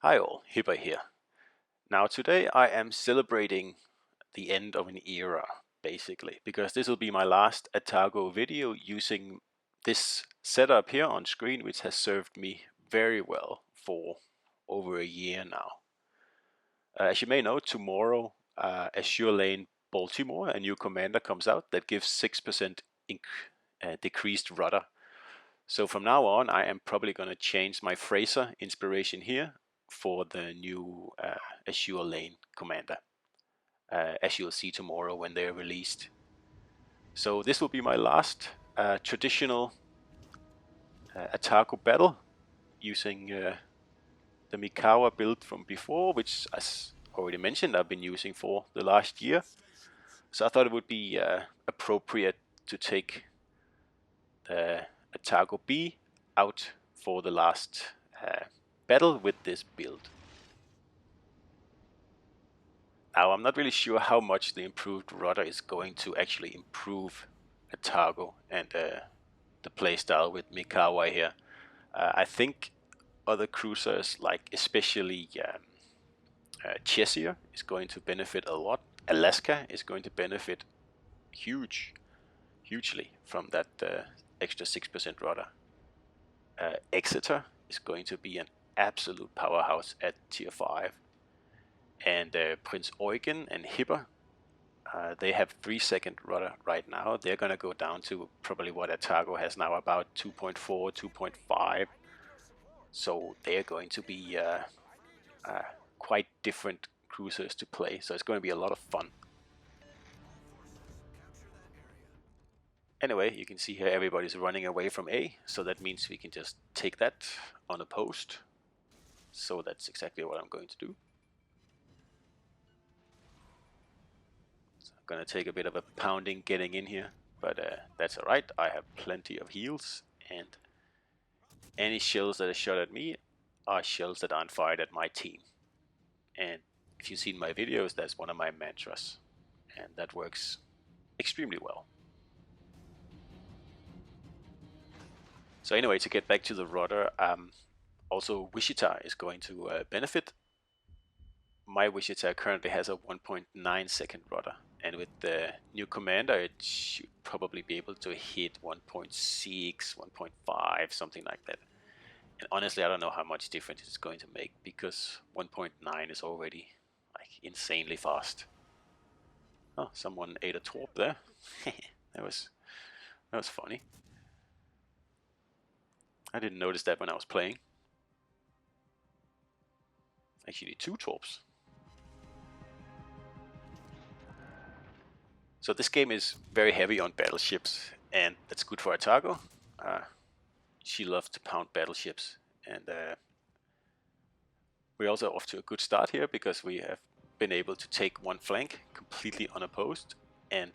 Hi all, Hipper here. Now today I am celebrating the end of an era, basically, because this will be my last Atago video using this setup here on screen, which has served me very well for over a year now. As you may know, tomorrow Azure Lane Baltimore, a new commander comes out that gives 6% decreased rudder. So from now on, I am probably going to change my Fraser inspiration here for the new Azure Lane commander, as you'll see tomorrow when they're released. So this will be my last traditional Atago battle using the Mikawa build from before, which, as already mentioned, I've been using for the last year. So I thought it would be appropriate to take the Atago B out for the last battle with this build. Now I'm not really sure how much the improved rudder is going to actually improve Atago and the playstyle with Mikawa here. I think other cruisers, like especially Cheshire, is going to benefit a lot. Alaska is going to benefit hugely from that extra 6% rudder. Exeter is going to be an absolute powerhouse at tier 5. And Prince Eugen and Hipper, they have 3-second rudder right now. They're going to go down to probably what Atago has now, about 2.4, 2.5. So they're going to be quite different cruisers to play. So it's going to be a lot of fun. Anyway, you can see here everybody's running away from A. So that means we can just take that unopposed. So that's exactly what I'm going to do. Gonna take a bit of a pounding getting in here, but that's alright. I have plenty of heals, and any shells that are shot at me are shells that aren't fired at my team. And if you've seen my videos, that's one of my mantras, and that works extremely well. So anyway, to get back to the rudder, also Wichita is going to benefit. My Wichita currently has a 1.9 second rudder, and with the new commander it should probably be able to hit 1.6, 1.5, something like that. And honestly, I don't know how much difference it's going to make, because 1.9 is already like insanely fast. Oh, someone ate a torp there. that was funny. I didn't notice that when I was playing. Actually, 2 torps. So this game is very heavy on battleships, and that's good for Atago. She loves to pound battleships, and we're also off to a good start here, because we have been able to take one flank completely unopposed, and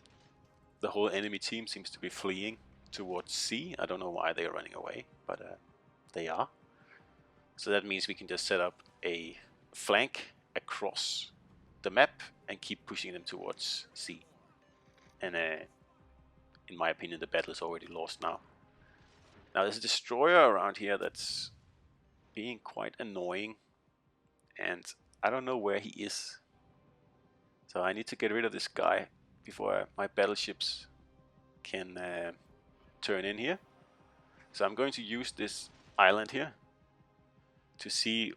the whole enemy team seems to be fleeing towards C. I don't know why they are running away, but they are. So that means we can just set up a flank across the map and keep pushing them towards C. And in my opinion, the battle is already lost now. Now there's a destroyer around here that's being quite annoying, and I don't know where he is. So I need to get rid of this guy before my battleships can turn in here. So I'm going to use this island here to see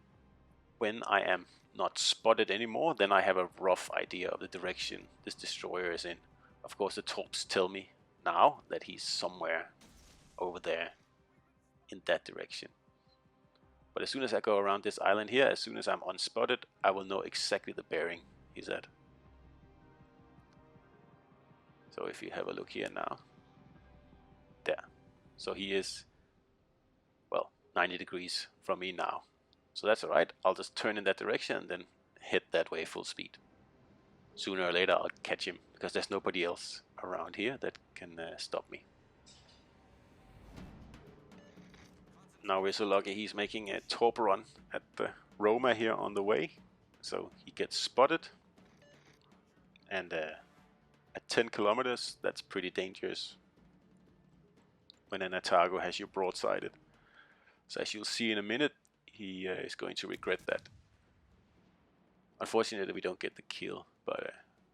when I am not spotted anymore. Then I have a rough idea of the direction this destroyer is in. Of course, the torps tell me now that he's somewhere over there in that direction. But as soon as I go around this island here, as soon as I'm unspotted, I will know exactly the bearing he's at. So if you have a look here now, there. So he is, well, 90 degrees from me now. So that's alright. I'll just turn in that direction and then head that way full speed. Sooner or later I'll catch him, because there's nobody else around here that can stop me. Now we're so lucky he's making a torp run at the Roma here on the way, so he gets spotted. And at 10 kilometers, that's pretty dangerous when an Atago has you broadsided. So as you'll see in a minute, he is going to regret that. Unfortunately, we don't get the kill, but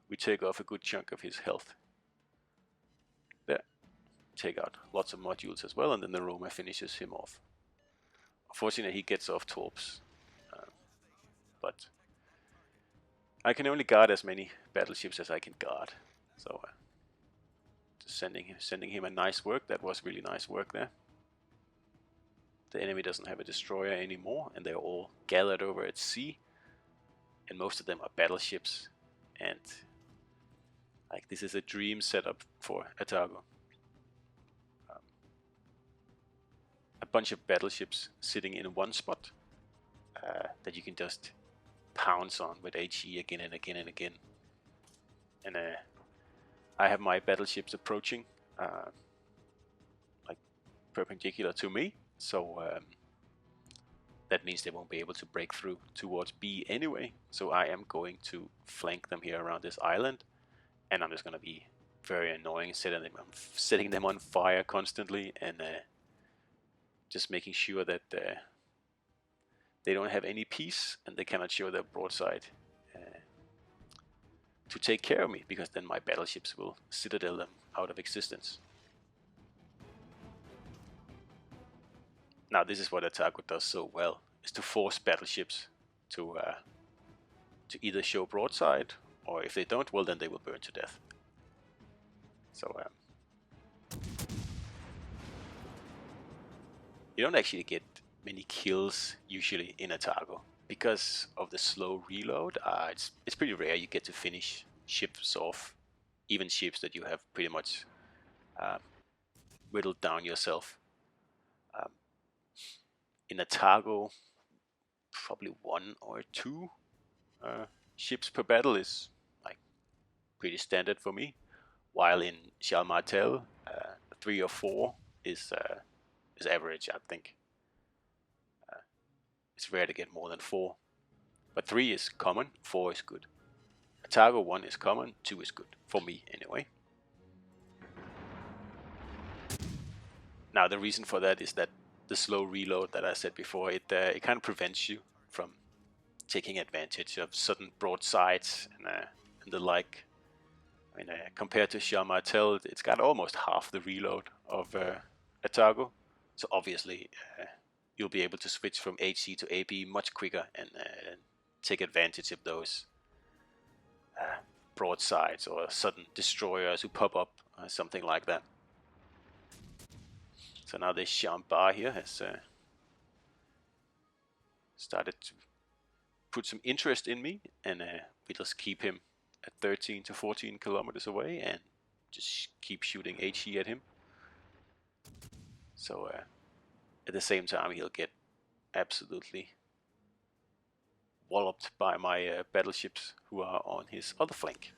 we take off a good chunk of his health. There. Take out lots of modules as well, and then the Roma finishes him off. Unfortunately, he gets off torps, but I can only guard as many battleships as I can guard. So just sending him a nice work. That was really nice work there. The enemy doesn't have a destroyer anymore, and they're all gathered over at sea, and most of them are battleships. And like, this is a dream setup for Atago. A bunch of battleships sitting in one spot that you can just pounce on with HE again and again and again. And I have my battleships approaching like perpendicular to me, so that means they won't be able to break through towards B anyway. So I am going to flank them here around this island, and I'm just going to be very annoying, setting them on fire constantly, and just making sure that they don't have any peace and they cannot show their broadside to take care of me, because then my battleships will citadel them out of existence. Now this is what Atago does so well, is to force battleships to either show broadside, or if they don't, well then they will burn to death. So you don't actually get many kills usually in Atago because of the slow reload. It's pretty rare you get to finish ships off, even ships that you have pretty much whittled down yourself. In Atago, probably 1 or 2 ships per battle is like pretty standard for me, while in Charles Martel 3 or 4 is average, I think. It's rare to get more than 4, but 3 is common, 4 is good. Atago 1 is common, 2 is good, for me anyway. Now the reason for that is that the slow reload that I said before, it kind of prevents you from taking advantage of sudden broadsides and the like. I mean, compared to Charles Martel, it's got almost half the reload of Atago, so obviously you'll be able to switch from HC to AB much quicker and take advantage of those broadsides or sudden destroyers who pop up, something like that. So now this Shamba here has started to put some interest in me, and we just keep him at 13 to 14 kilometers away and just keep shooting HE at him. So at the same time he'll get absolutely walloped by my battleships who are on his other flank.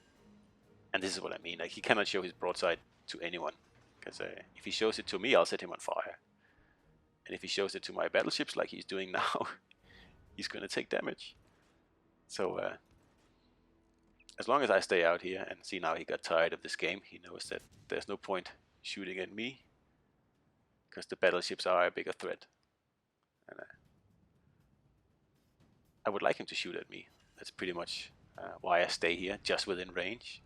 And this is what I mean, like, he cannot show his broadside to anyone, because if he shows it to me, I'll set him on fire. And if he shows it to my battleships like he's doing now, he's going to take damage. So as long as I stay out here, and see, now he got tired of this game, he knows that there's no point shooting at me, because the battleships are a bigger threat. And I would like him to shoot at me. That's pretty much why I stay here, just within range.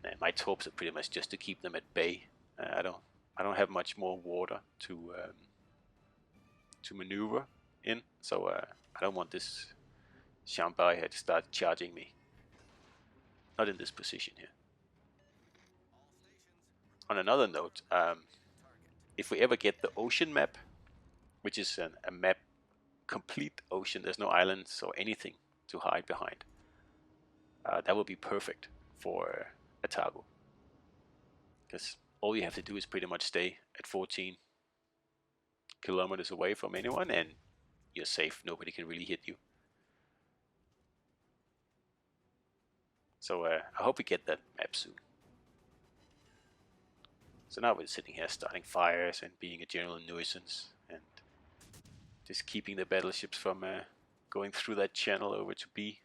And my torps are pretty much just to keep them at bay. I don't have much more water to maneuver in, so I don't want this Shamba here to start charging me. Not in this position here. On another note, if we ever get the ocean map, which is a map, complete ocean, there's no islands or anything to hide behind, that will be perfect for Atago, because all you have to do is pretty much stay at 14 kilometers away from anyone and you're safe. Nobody can really hit you. So I hope we get that map soon. So now we're sitting here starting fires and being a general nuisance and just keeping the battleships from going through that channel over to B.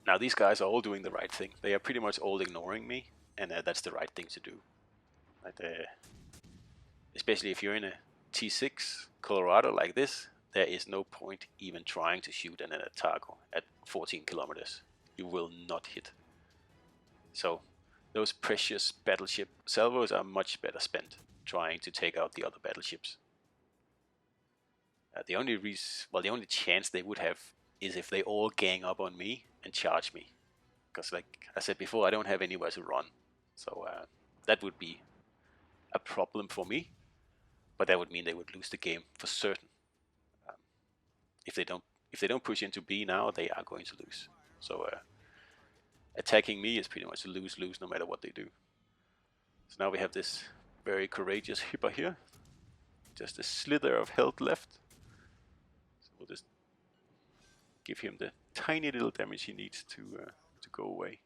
Now these guys are all doing the right thing. They are pretty much all ignoring me, and that's the right thing to do. But, especially if you're in a T6 Colorado like this, there is no point even trying to shoot an Atago at 14 kilometers. You will not hit. So those precious battleship salvos are much better spent trying to take out the other battleships. The only chance they would have is if they all gang up on me and charge me. Because like I said before, I don't have anywhere to run. So that would be a problem for me. But that would mean they would lose the game for certain. If they don't push into B now, they are going to lose. So attacking me is pretty much a lose-lose no matter what they do. So now we have this very courageous hipper here. Just a slither of health left. So we'll just give him the tiny little damage he needs to go away.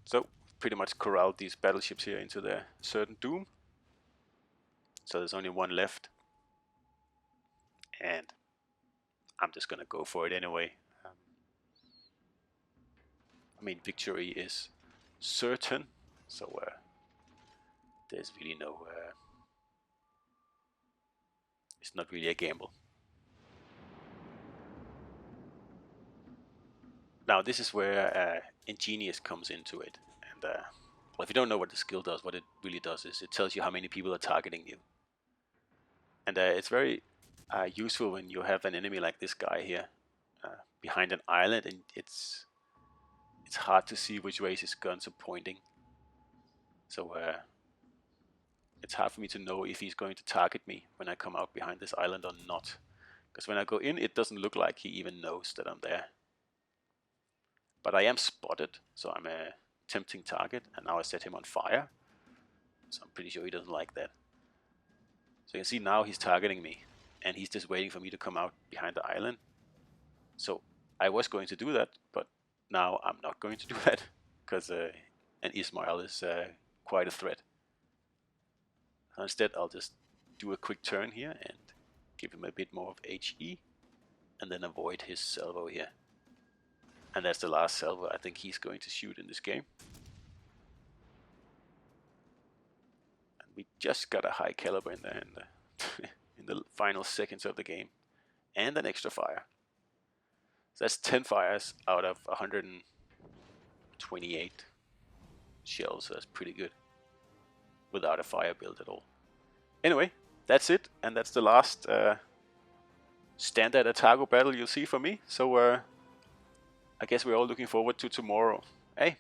So pretty much corralled these battleships here into their certain doom. So there's only one left. And I'm just gonna go for it anyway. I mean, victory is certain, so there's really no... it's not really a gamble. Now this is where Ingenious comes into it. And well, if you don't know what the skill does, what it really does is it tells you how many people are targeting you. And it's very useful when you have an enemy like this guy here behind an island, and it's hard to see which way his guns are pointing. So it's hard for me to know if he's going to target me when I come out behind this island or not. Because when I go in, it doesn't look like he even knows that I'm there. But I am spotted, so I'm a tempting target, and now I set him on fire. So I'm pretty sure he doesn't like that. So you can see now he's targeting me, and he's just waiting for me to come out behind the island. So I was going to do that, but now I'm not going to do that, because an Ismail is quite a threat. Instead, I'll just do a quick turn here and give him a bit more of HE, and then avoid his salvo here. And that's the last salvo I think he's going to shoot in this game. And we just got a high caliber in there in the final seconds of the game, and an extra fire. So that's 10 fires out of 128 shells. So that's pretty good without a fire build at all. Anyway, that's it, and that's the last standard Atago battle you'll see from me. So I guess we're all looking forward to tomorrow. Hey,